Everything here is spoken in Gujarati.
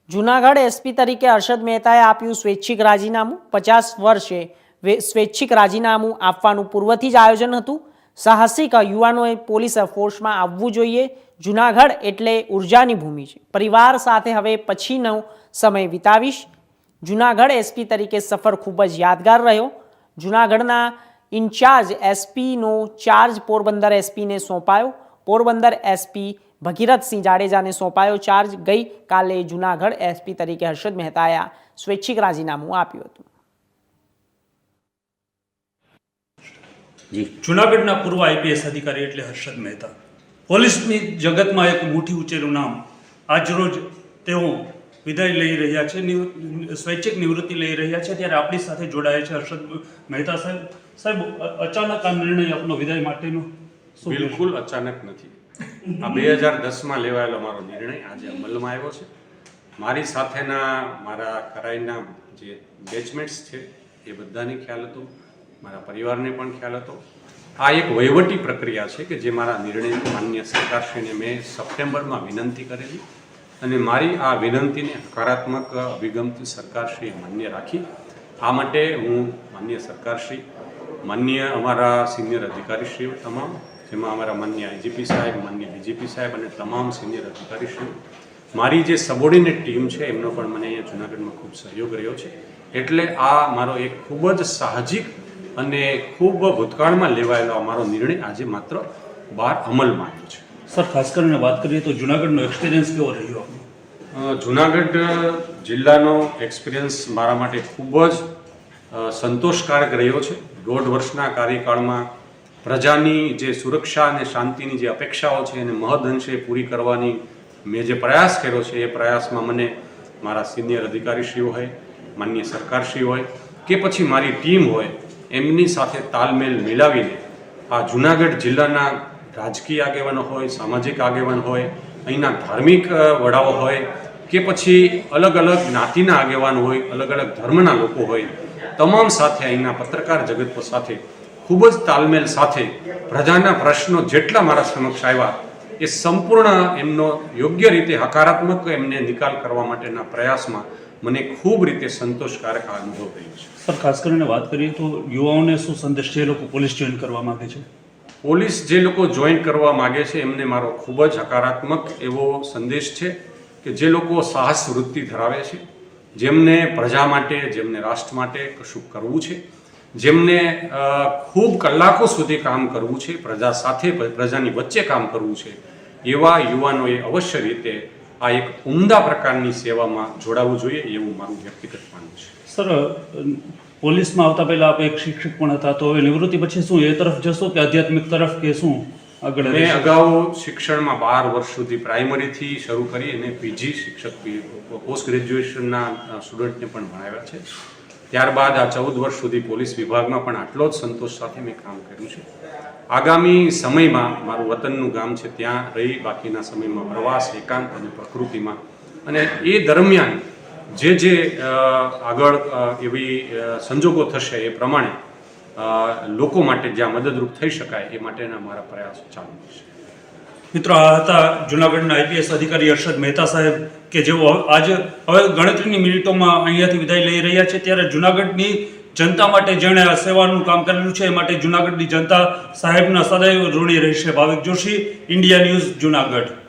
જૂનાગઢ એસપી તરીકે હર્ષદ મહેતાએ આપ્યું સ્વૈચ્છિક રાજીનામું 50 વર્ષે સ્વૈચ્છિક રાજીનામું આપવાનું પૂર્વથી જ આયોજન હતું। સાહસિક યુવાનોએ પોલીસ ફોર્સમાં આવવું જોઈએ। જૂનાગઢ એટલે ઉર્જાની ભૂમિ છે। પરિવાર સાથે હવે પછીનો સમય વિતાવીશ। જૂનાગઢ એસપી તરીકે સફર ખૂબ જ યાદગાર રહ્યો। જૂનાગઢના ઇન્ચાર્જ એસપીનો ચાર્જ પોરબંદર એસપીને સોંપાયો। પોરબંદર એસપી ભગીરથસિંહ જાડેજાને સોંપાયો ચાર્જ। ગઈકાલે જૂનાગઢ એસપી તરીકે હર્ષદ મહેતાએ સ્વૈચ્છિક રાજીનામું આપ્યું હતું। જૂનાગઢના પૂર્વ આઈપીએસ અધિકારી એટલે હર્ષદ મહેતા, પોલીસની જગતમાં એક મુઠ્ઠી ઉંચેલું નામ। આજરોજ તેઓ વિદાય લઈ રહ્યા છે, સ્વૈચ્છિક નિવૃત્તિ લઈ રહ્યા છે, ત્યારે આપણી સાથે જોડાયા છે હર્ષદ મહેતા સાહેબ। સાહેબ, અચાનક આ નિર્ણય આપનો વિદાય માટેનો? બિલકુલ અચાનક નથી। આ 2010માં લેવાયેલો મારો નિર્ણય આજે અમલમાં આવ્યો છે। મારી સાથેના મારા કરાઈના જે બેચમેટ્સ છે એ બધાને ખ્યાલ હતો, મારા પરિવારને પણ ખ્યાલ હતો। આ એક વહીવટી પ્રક્રિયા છે કે જે મારા નિર્ણય માન્ય સરકારશ્રીને મેં સપ્ટેમ્બરમાં વિનંતી કરેલી અને મારી આ વિનંતીને હકારાત્મક અભિગમથી સરકારશ્રીએ માન્ય રાખી। આ માટે હું માન્ય સરકારશ્રી, માન્ય અમારા સિનિયર અધિકારીશ્રીઓ તમામ, જેમાં અમારા માન્ય આઈજીપી સાહેબ, માન્ય ડીજીપી સાહેબ અને તમામ સિનિયર અધિકારીશ્રીઓ, મારી જે સબોર્ડિનેટ ટીમ છે એમનો પણ મને અહીંયા જૂનાગઢમાં ખૂબ સહયોગ રહ્યો છે। એટલે આ મારો એક ખૂબ જ સાહજિક અને ખૂબ ભૂતકાળમાં લેવાયેલો અમારો નિર્ણય આજે માત્ર બહાર અમલમાં આવ્યો છે। સર, ખાસ કરીને વાત કરીએ તો જૂનાગઢનો એક્સપિરિયન્સ કેવો રહ્યો? જૂનાગઢ જિલ્લાનો એક્સપિરિયન્સ મારા માટે ખૂબ જ સંતોષકારક રહ્યો છે। 1.5 વર્ષના કાર્યકાળમાં પ્રજાની જે સુરક્ષા અને શાંતિની જે અપેક્ષાઓ છે એને મહદઅંશે પૂરી કરવાની મેં જે પ્રયાસ કર્યો છે એ પ્રયાસમાં મને મારા સિનિયર અધિકારીશ્રીઓ હોય, માન્ય સરકારશ્રી હોય કે પછી મારી ટીમ હોય, એમની સાથે તાલમેલ મિલાવીને આ જૂનાગઢ જિલ્લાના રાજકીય આગેવાનો હોય, સામાજિક આગેવાન હોય, અહીંના ધાર્મિક વડાઓ હોય કે પછી અલગ અલગ જ્ઞાતિના આગેવાન હોય, અલગ અલગ ધર્મના લોકો હોય, તમામ સાથે અહીંના પત્રકાર જગત સાથે ખૂબ જ તાલમેલ સાથે પ્રજાના પ્રશ્નો જેટલા મારા સમક્ષ આવ્યા એ સંપૂર્ણ એમનો યોગ્ય રીતે હકારાત્મક એમને નિકાલ કરવા માટેના પ્રયાસમાં મને ખૂબ રીતે સંતોષકારક આ અનુભવ થયો છે। સર, ખાસ કરીને વાત કરીએ તો યુવાઓને શું સંદેશ છે? એ લોકો પોલીસ જોઈન કરવા માગે છે? પોલીસ જે લોકો જોઈન કરવા માગે છે એમને મારો ખૂબ જ હકારાત્મક એવો સંદેશ છે કે જે લોકો સાહસ વૃત્તિ ધરાવે છે, જેમને પ્રજા માટે, જેમને રાષ્ટ્ર માટે કશું કરવું છે, જેમને ખૂબ કલાકો સુધી કામ કરવું છે, પ્રજા સાથે, પ્રજાની વચ્ચે કામ કરવું છે, એવા યુવાનોએ અવશ્ય રીતે આ એક ઉમદા પ્રકારની સેવામાં જોડાવવું જોઈએ એવું મારું વ્યક્તિગત માનવું છે। સર, પોલીસમાં આવતા પહેલા આપ એક શિક્ષક પણ હતા, તો હવે નિવૃત્તિ પછી શું એ તરફ જશો કે આધ્યાત્મિક તરફ કે શું આગળ? મેં અગાઉ શિક્ષણમાં 12 વર્ષ સુધી પ્રાઇમરીથી શરૂ કરી અને પીજી શિક્ષક, પોસ્ટ ગ્રેજ્યુએશનના સ્ટુડન્ટને પણ ભણાવ્યા છે। ત્યારબાદ આ 14 વર્ષ સુધી પોલીસ વિભાગમાં પણ આટલો જ સંતોષ સાથે મેં કામ કર્યું છે। આગામી સમયમાં મારું વતનનું ગામ છે ત્યાં રહી બાકીના સમયમાં પ્રવાસ, એકાંત અને પ્રકૃતિમાં, અને એ દરમિયાન જે આગળ એવી સંજોગો થશે એ પ્રમાણે લોકો માટે જ્યાં મદદરૂપ થઈ શકાય એ માટેના મારા પ્રયાસો ચાલુ છે। મિત્રો, આ હતા જૂનાગઢના આઈપીએસ અધિકારી હર્ષદ મહેતા સાહેબ કે જેઓ આજે હવે ગણતરીની મિનિટોમાં અહીંયાથી વિદાય લઈ રહ્યા છે। ત્યારે જૂનાગઢની જનતા માટે જેણે આ સેવાનું કામ કરેલું છે એ માટે જૂનાગઢની જનતા સાહેબના સદૈવ ઋણી રહેશે। ભાવિક જોશી, ઇન્ડિયા ન્યૂઝ, જૂનાગઢ।